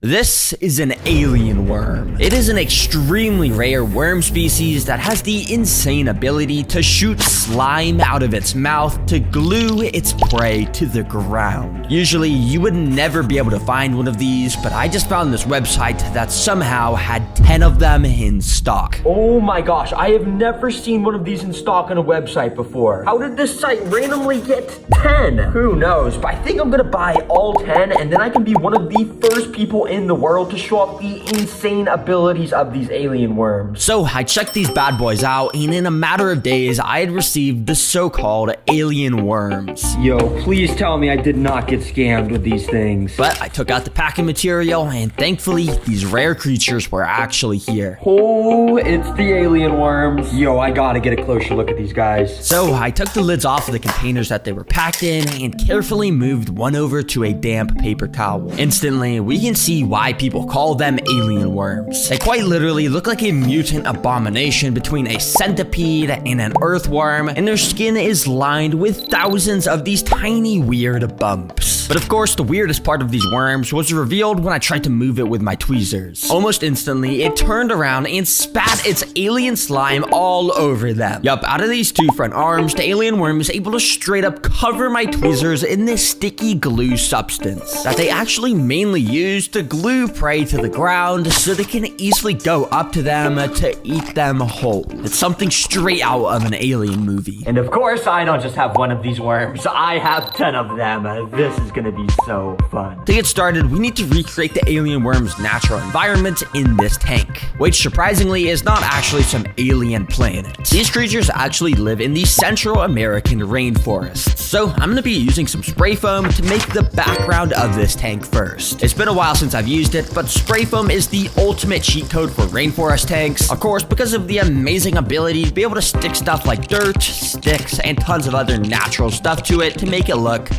This is an alien worm. It is an extremely rare worm species that has the insane ability to shoot slime out of its mouth to glue its prey to the ground. Usually, you would never be able to find one of these, but I just found this website that somehow had 10 of them in stock. Oh my gosh, I have never seen one of these in stock on a website before. How did this site randomly get 10? Who knows, but I think I'm gonna buy all 10 and then I can be one of the first people in the world to show off the insane abilities of these alien worms. So I checked these bad boys out, and in a matter of days, I had received the so-called alien worms. Yo, please tell me I did not get scammed with these things. But I took out the packing material, and thankfully, these rare creatures were actually here. Oh, it's the alien worms. Yo, I gotta get a closer look at these guys. So I took the lids off of the containers that they were packed in and carefully moved one over to a damp paper towel. Instantly, we can see why people call them alien worms. They quite literally look like a mutant abomination between a centipede and an earthworm, and their skin is lined with thousands of these tiny weird bumps. But of course, the weirdest part of these worms was revealed when I tried to move it with my tweezers. Almost instantly, it turned around and spat its alien slime all over them. Yup, out of these two front arms, the alien worm is able to straight up cover my tweezers in this sticky glue substance that they actually mainly use to glue prey to the ground so they can easily go up to them to eat them whole. It's something straight out of an alien movie. And of course, I don't just have one of these worms. I have 10 of them. This is gonna be so fun. To get started, we need to recreate the alien worm's natural environment in this tank, which surprisingly is not actually some alien planet. These creatures actually live in the Central American rainforests. So I'm gonna be using some spray foam to make the background of this tank first. It's been a while since I've used it, but spray foam is the ultimate cheat code for rainforest tanks. Of course, because of the amazing ability to be able to stick stuff like dirt, sticks, and tons of other natural stuff to it to make it look,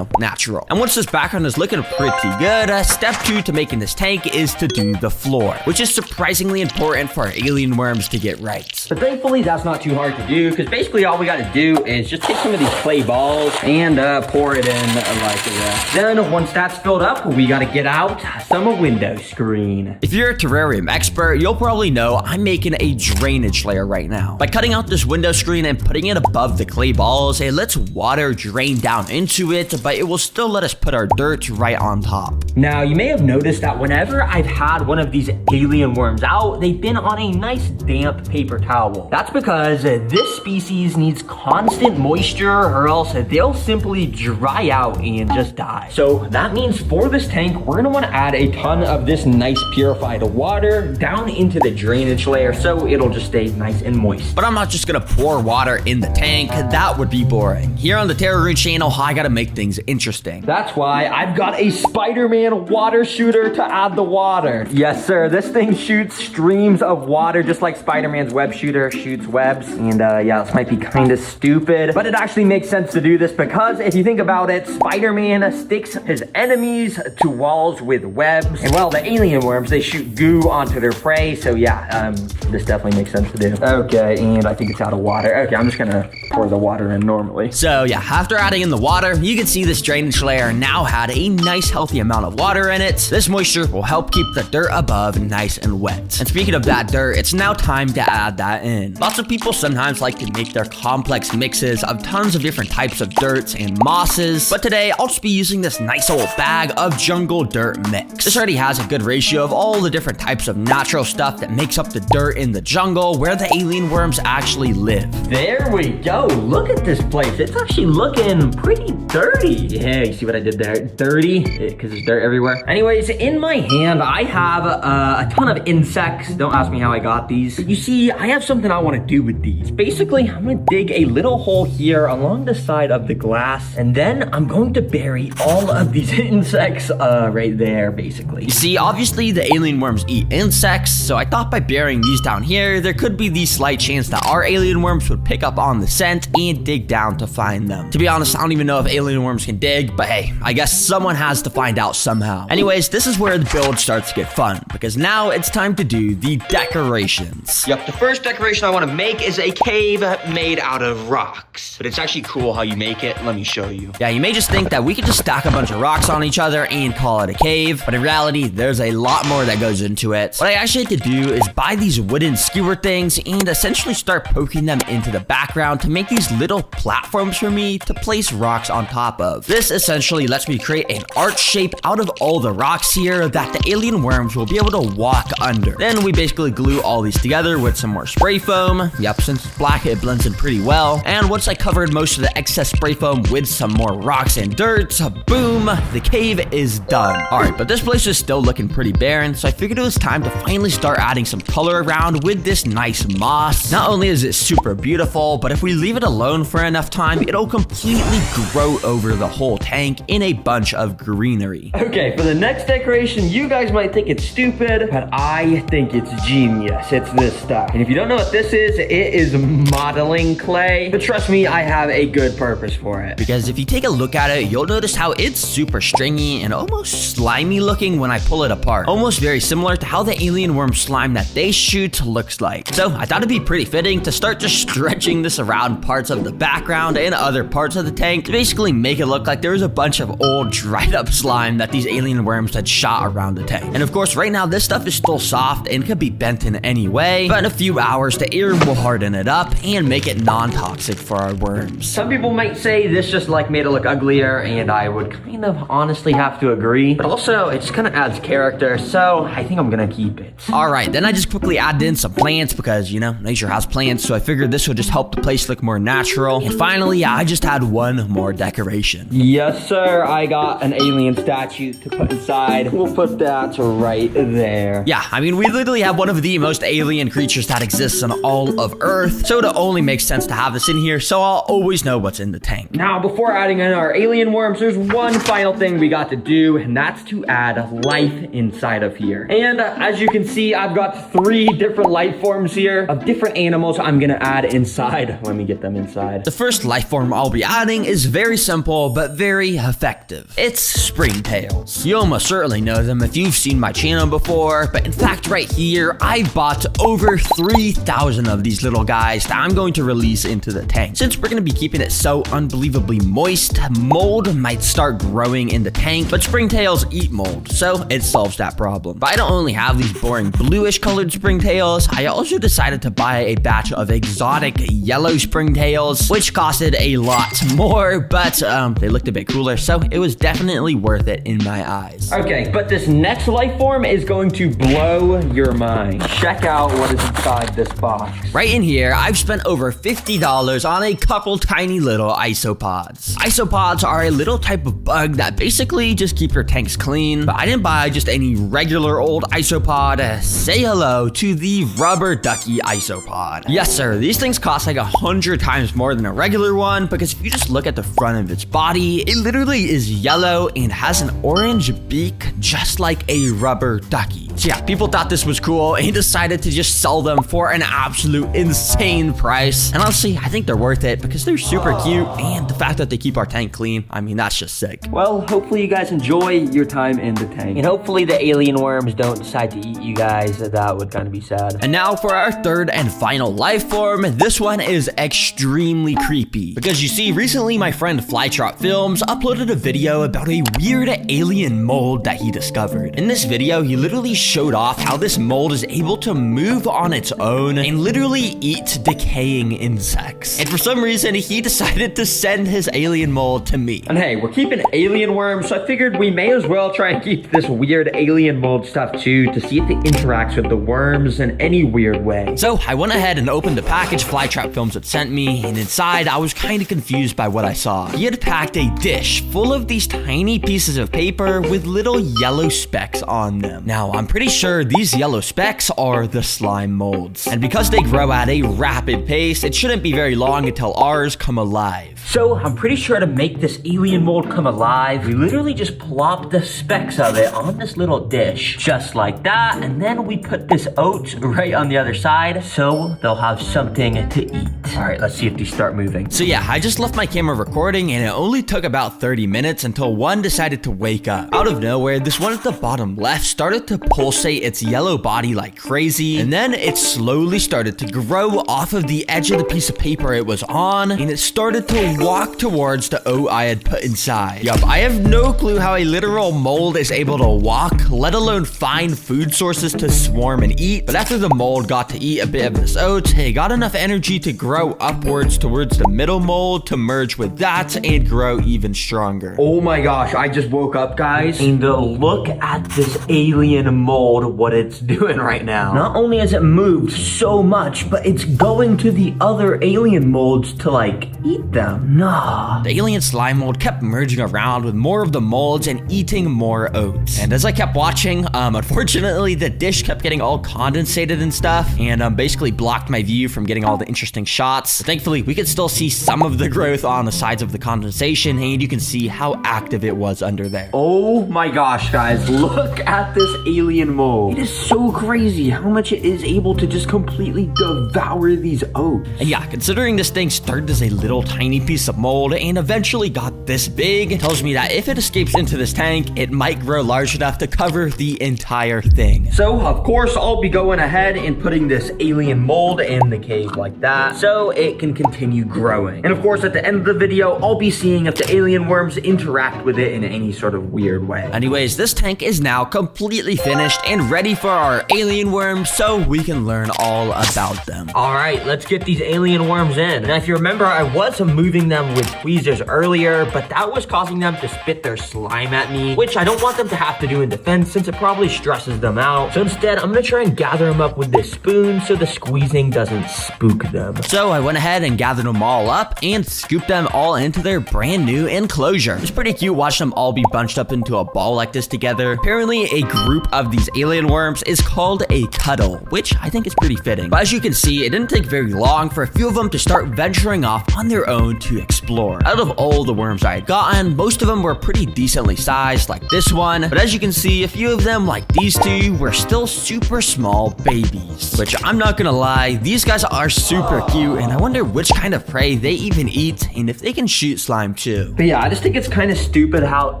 natural. And once this background is looking pretty good, step 2 to making this tank is to do the floor, which is surprisingly important for our alien worms to get right. But thankfully, that's not too hard to do, because basically all we gotta do is just take some of these clay balls and pour it in like that. Then once that's filled up, we gotta get out some window screen. If you're a terrarium expert, you'll probably know I'm making a drainage layer right now. By cutting out this window screen and putting it above the clay balls, it lets water drain down into it, but it will still let us put our dirt right on top. Now, you may have noticed that whenever I've had one of these alien worms out, they've been on a nice damp paper towel. That's because this species needs constant moisture or else they'll simply dry out and just die. So that means for this tank, we're gonna wanna add a ton of this nice purified water down into the drainage layer so it'll just stay nice and moist. But I'm not just gonna pour water in the tank, that would be boring. Here on the Terrarium channel, I gotta make things interesting. That's why I've got a Spider-Man water shooter to add the water. Yes, sir, this thing shoots streams of water just like Spider-Man's web shooter shoots webs. And yeah, this might be kind of stupid, but it actually makes sense to do this because if you think about it, Spider-Man sticks his enemies to walls with webs. And well, the alien worms, they shoot goo onto their prey. So yeah, this definitely makes sense to do. Okay, and I think it's out of water. Okay, I'm just gonna pour the water in normally. So yeah, after adding in the water, you can see this drainage layer now had a nice healthy amount of water in it. This moisture will help keep the dirt above nice and wet. And speaking of that dirt, it's now time to add that in. Lots of people sometimes like to make their complex mixes of tons of different types of dirts and mosses, but today I'll just be using this nice old bag of jungle dirt mix. This already has a good ratio of all the different types of natural stuff that makes up the dirt in the jungle where the alien worms actually live. There we go. Look at this place. It's actually looking pretty dirty. Yeah, you see what I did there? Dirty, because there's dirt everywhere. Anyways, in my hand, I have a ton of insects. Don't ask me how I got these. But you see, I have something I want to do with these. Basically, I'm going to dig a little hole here along the side of the glass, and then I'm going to bury all of these insects right there, basically. You see, obviously the alien worms eat insects, so I thought by burying these down here, there could be the slight chance that our alien worms would pick up on the scent and dig down to find them. To be honest, I don't even know if alien worms can dig, but hey, I guess someone has to find out somehow. Anyways, this is where the build starts to get fun, because now it's time to do the decorations. Yep, the first decoration I want to make is a cave made out of rocks. But it's actually cool how you make it. Let me show you. Yeah, you may just think that we could just stack a bunch of rocks on each other and call it a cave. But in reality, there's a lot more that goes into it. What I actually had to do is buy these wooden skewer things and essentially start poking them into the background to make these little platforms for me to place rocks on top of. This essentially lets me create an arch shape out of all the rocks here that the alien worms will be able to walk under. Then we basically glue all these together with some more spray foam. Yep, since it's black, it blends in pretty well. And once I covered most of the excess spray foam with some more rocks and dirt, boom, the cave is done. All right, but this place is still looking pretty barren, so I figured it was time to finally start adding some color around with this nice moss. Not only is it super beautiful, but if we leave it alone for enough time, it'll completely grow over the whole tank in a bunch of greenery. Okay, for the next decoration, you guys might think it's stupid, but I think it's genius. It's this stuff. And if you don't know what this is, it is modeling clay. But trust me, I have a good purpose for it. Because if you take a look at it, you'll notice how it's super stringy and almost slimy looking when I pull it apart. Almost very similar to how the alien worm slime that they shoot looks like. So I thought it'd be pretty fitting to start just stretching this around parts of the background and other parts of the tank to basically make it look like there was a bunch of old dried up slime that these alien worms had shot around the tank. And of course, right now this stuff is still soft and could be bent in any way, but in a few hours the air will harden it up and make it non-toxic for our worms. Some people might say this just like made it look uglier, and I would kind of honestly have to agree, but also it just kind of adds character, so I think I'm gonna keep it. All right, then I just quickly added in some plants because, you know, nature has plants, so I figured this would just help the place look more natural. And finally, I just had one more decoration. Yes, sir, I got an alien statue to put inside. We'll put that right there. Yeah, I mean, we literally have one of the most alien creatures that exists on all of Earth, so it only makes sense to have this in here, so I'll always know what's in the tank. Now, before adding in our alien worms, there's one final thing we got to do, and that's to add life inside of here. And as you can see, I've got 3 different life forms here of different animals I'm gonna add inside. Let me get them inside. The first life form I'll be adding is very simple, but very effective. It's springtails. You almost certainly know them if you've seen my channel before, but in fact right here, I bought over 3,000 of these little guys that I'm going to release into the tank. Since we're gonna be keeping it so unbelievably moist, mold might start growing in the tank, but springtails eat mold, so it solves that problem. But I don't only have these boring bluish colored springtails, I also decided to buy a batch of exotic yellow springtails, which costed a lot more, but they looked a bit cooler, so it was definitely worth it in my eyes. Okay, but this next life form is going to blow your mind. Check out what is inside this box. Right in here, I've spent over $50 on a couple tiny little isopods. Isopods are a little type of bug that basically just keep your tanks clean, but I didn't buy just any regular old isopod. Say hello to the rubber ducky isopod. Yes, sir, these things cost like 100 times more than a regular one, because if you just look at the front of its body, it literally is yellow and has an orange beak just like a rubber ducky. So yeah, people thought this was cool and decided to just sell them for an absolute insane price. And honestly, I think they're worth it because they're super cute, and the fact that they keep our tank clean, I mean, that's just sick. Well, hopefully you guys enjoy your time in the tank. And hopefully the alien worms don't decide to eat you guys. That would kind of be sad. And now for our third and final life form. This one is extremely creepy because you see, recently my friend Flytrap Films uploaded a video about a weird alien mold that he discovered. In this video, he literally showed off how this mold is able to move on its own and literally eat decaying insects. And for some reason, he decided to send his alien mold to me. And hey, we're keeping alien worms, so I figured we may as well try and keep this weird alien mold stuff too, to see if it interacts with the worms in any weird way. So I went ahead and opened the package Flytrap Films had sent me, and inside I was kind of confused by what I saw. He had packed a dish full of these tiny pieces of paper with little yellow specks on them. Now, I'm pretty sure these yellow specks are the slime molds. And because they grow at a rapid pace, it shouldn't be very long until ours come alive. So I'm pretty sure to make this alien mold come alive, we literally just plop the specks of it on this little dish, just like that, and then we put this oat right on the other side, so they'll have something to eat. All right, let's see if these start moving. So yeah, I just left my camera recording and it only took about 30 minutes until one decided to wake up. Out of nowhere, this one at the bottom left started to pulsate its yellow body like crazy, and then it slowly started to grow off of the edge of the piece of paper it was on, and it started to walk towards the oat I had put inside. Yup, I have no clue how a literal mold is able to walk, let alone find food sources to swarm and eat, but after the mold got to eat a bit of this oat, it got enough energy to grow upwards towards the middle mold to merge with that and grow even stronger. Oh my gosh, I just woke up, guys, and look at this alien mold, what it's doing right now. Not only has it moved so much, but it's going to the other alien molds to like eat them. Nah. The alien slime mold kept merging around with more of the molds and eating more oats. And as I kept watching, unfortunately the dish kept getting all condensated and stuff, and basically blocked my view from getting all the interesting shots. But thankfully, we could still see some of the growth on the sides of the condensation, and you can see how active it was under there. Oh my gosh, guys, look at this alien mold. It is so crazy how much it is able to just completely devour these oats. And yeah, considering this thing started as a little tiny piece of mold and eventually got this big, it tells me that if it escapes into this tank, it might grow large enough to cover the entire thing. So, of course, I'll be going ahead and putting this alien mold in the cave like that, so it can continue growing. And of course, at the end of the video, I'll be seeing if the alien worms interact with it in any sort of weird way. Anyways, this tank is now completely finished and ready for our alien worms so we can learn all about them. All right, let's get these alien worms in. Now, if you remember, I was moving them with tweezers earlier, but that was causing them to spit their slime at me, which I don't want them to have to do in defense since it probably stresses them out. So instead, I'm gonna try and gather them up with this spoon so the squeezing doesn't spook them. So I went ahead and gathered them all up and scooped them all into their brand new enclosure. It's pretty cute watching them all be bunched up into a ball like this together. Apparently, a group of these alien worms is called a cuddle, which I think is pretty fitting. But as you can see, it didn't take very long for a few of them to start venturing off on their own to explore. Out of all the worms I had gotten, most of them were pretty decently sized, like this one. But as you can see, a few of them, like these two, were still super small babies. Which I'm not gonna lie, these guys are super cute, and I wonder which kind of prey they even eat and if they can shoot slime too. But yeah, I just think it's kind of stupid how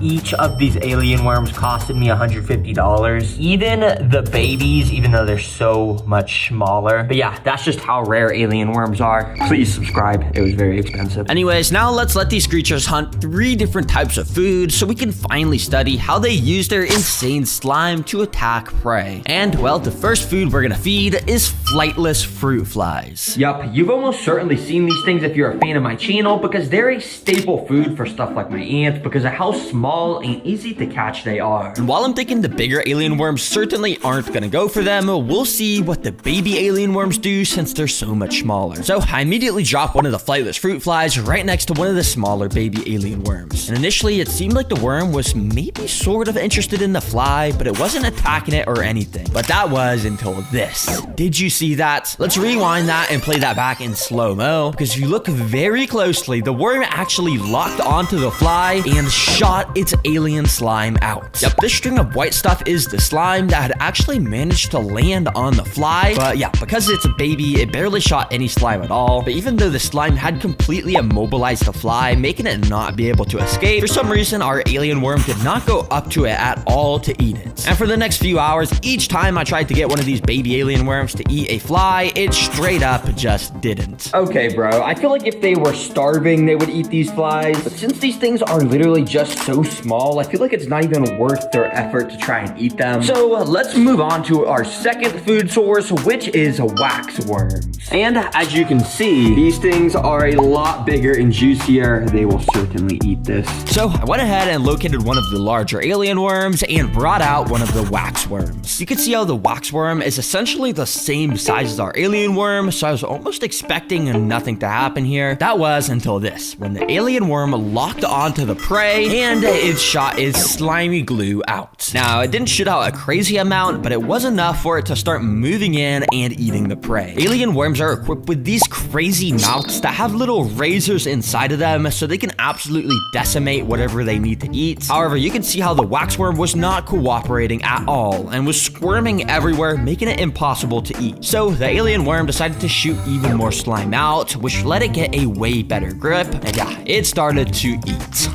each of these alien worms costed me $150. Even the babies, even though they're so much smaller. But yeah, that's just how rare alien worms are. Please subscribe. It was very expensive. Anyways, now let's let these creatures hunt 3 different types of food so we can finally study how they use their insane slime to attack prey. And well, the first food we're gonna feed is flightless fruit flies. Yup, you've almost certainly seen these things if you're a fan of my channel because they're a staple food for stuff like my aunt because of how small and easy to catch they are. And while I'm thinking the bigger alien worms certainly aren't gonna go for them, we'll see what the baby alien worms do since they're so much smaller. So I immediately drop one of the flightless fruit flies right next to one of the smaller baby alien worms. And initially it seemed like the worm was maybe sort of interested in the fly, but it wasn't attacking it or anything. But that was until this. Did you see that? Let's rewind that and play that back in slow-mo, because if you look very closely, the worm actually locked onto the fly and shot its alien slime out. Yep, this string of white stuff is the slime that had actually managed to land on the fly, but yeah, because it's a baby, it barely shot any slime at all. But even though the slime had completely immobilized the fly, making it not be able to escape, for some reason our alien worm did not go up to it at all to eat it. And for the next few hours, each time I tried to get one of these baby alien worms to eat a fly, it straight up just didn't. Okay, bro, I feel like if they were starving, they would eat these flies. But since these things are literally just so small, I feel like it's not even worth their effort to try and eat them. So let's move on to our second food source, which is wax worms. And as you can see, these things are a lot bigger and juicier. They will certainly eat this. So I went ahead and located one of the larger alien worms and brought out one of the wax worms. You can see how the wax worm is essentially the same same size as our alien worm, so I was almost expecting nothing to happen here. That was until this, when the alien worm locked onto the prey and it shot its slimy glue out. Now, it didn't shoot out a crazy amount, but it was enough for it to start moving in and eating the prey. Alien worms are equipped with these crazy mouths that have little razors inside of them, so they can absolutely decimate whatever they need to eat. However, you can see how the waxworm was not cooperating at all and was squirming everywhere, making it impossible to eat. So the alien worm decided to shoot even more slime out, which let it get a way better grip, and yeah, it started to eat.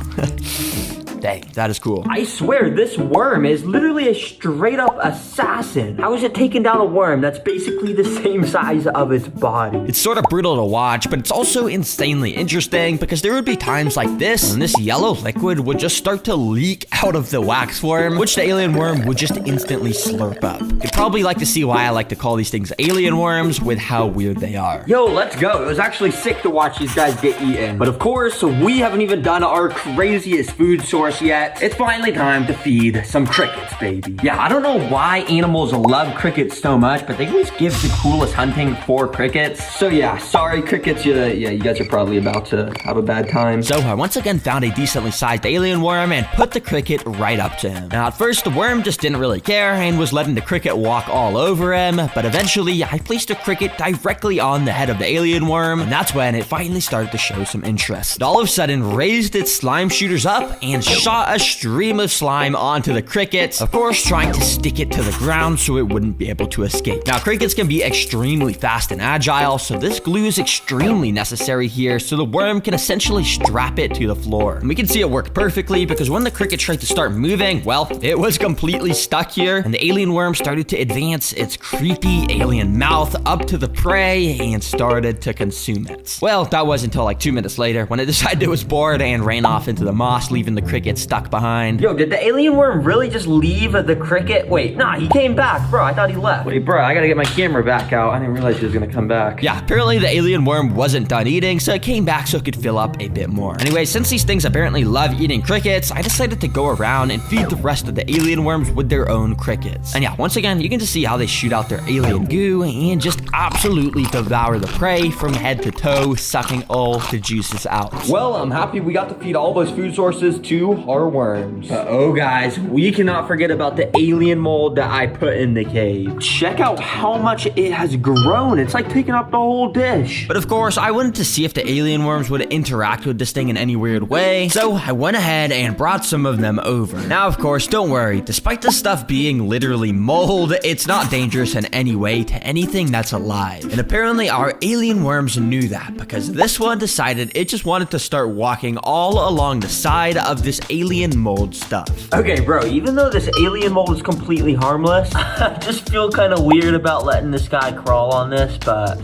Dang, that is cool. I swear, this worm is literally a straight up assassin. How is it taking down a worm that's basically the same size of its body? It's sort of brutal to watch, but it's also insanely interesting because there would be times like this when this yellow liquid would just start to leak out of the wax worm, which the alien worm would just instantly slurp up. You'd probably like to see why I like to call these things alien worms with how weird they are. Yo, let's go. It was actually sick to watch these guys get eaten. But of course, we haven't even done our craziest food source yet. It's finally time to feed some crickets, baby. Yeah, I don't know why animals love crickets so much, but they always give the coolest hunting for crickets. So yeah, sorry crickets, you guys are probably about to have a bad time. So I once again found a decently sized alien worm and put the cricket right up to him. Now at first the worm just didn't really care and was letting the cricket walk all over him, but eventually I placed a cricket directly on the head of the alien worm, and that's when it finally started to show some interest. It all of a sudden raised its slime shooters up and shot a stream of slime onto the cricket, of course trying to stick it to the ground so it wouldn't be able to escape. Now crickets can be extremely fast and agile, so this glue is extremely necessary here so the worm can essentially strap it to the floor. And we can see it worked perfectly because when the cricket tried to start moving, well, it was completely stuck here, and the alien worm started to advance its creepy alien mouth up to the prey and started to consume it. Well, that was until like 2 minutes later when it decided it was bored and ran off into the moss, leaving the cricket stuck behind. Yo, did the alien worm really just leave the cricket? Wait, nah, he came back. Bro, I thought he left. Wait, bro, I gotta get my camera back out. I didn't realize he was gonna come back. Yeah, apparently the alien worm wasn't done eating, so it came back so it could fill up a bit more. Anyway, since these things apparently love eating crickets, I decided to go around and feed the rest of the alien worms with their own crickets. And yeah, once again, you can just see how they shoot out their alien goo and just absolutely devour the prey from head to toe, sucking all the juices out. Well, I'm happy we got to feed all those food sources to our worms. Oh guys, we cannot forget about the alien mold that I put in the cave. Check out how much it has grown. It's like taking up the whole dish. But of course, I wanted to see if the alien worms would interact with this thing in any weird way, so I went ahead and brought some of them over. Now, of course, don't worry, despite this stuff being literally mold, it's not dangerous in any way to anything that's alive. And apparently our alien worms knew that, because this one decided it just wanted to start walking all along the side of this alien mold stuff. Okay, bro, even though this alien mold is completely harmless, I just feel kind of weird about letting this guy crawl on this, but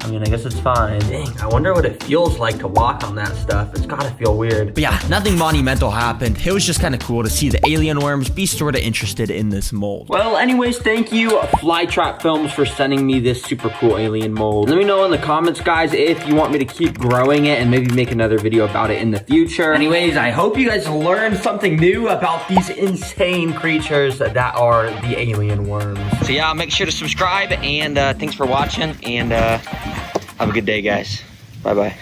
I mean, I guess it's fine. Dang, I wonder what it feels like to walk on that stuff. It's gotta feel weird. But yeah, nothing monumental happened. It was just kind of cool to see the alien worms be sort of interested in this mold. Well, anyways, thank you, Flytrap Films, for sending me this super cool alien mold. Let me know in the comments, guys, if you want me to keep growing it and maybe make another video about it in the future. Anyways, I hope you guys learned something new about these insane creatures that are the alien worms. So yeah, make sure to subscribe, and thanks for watching, and have a good day, guys. Bye-bye.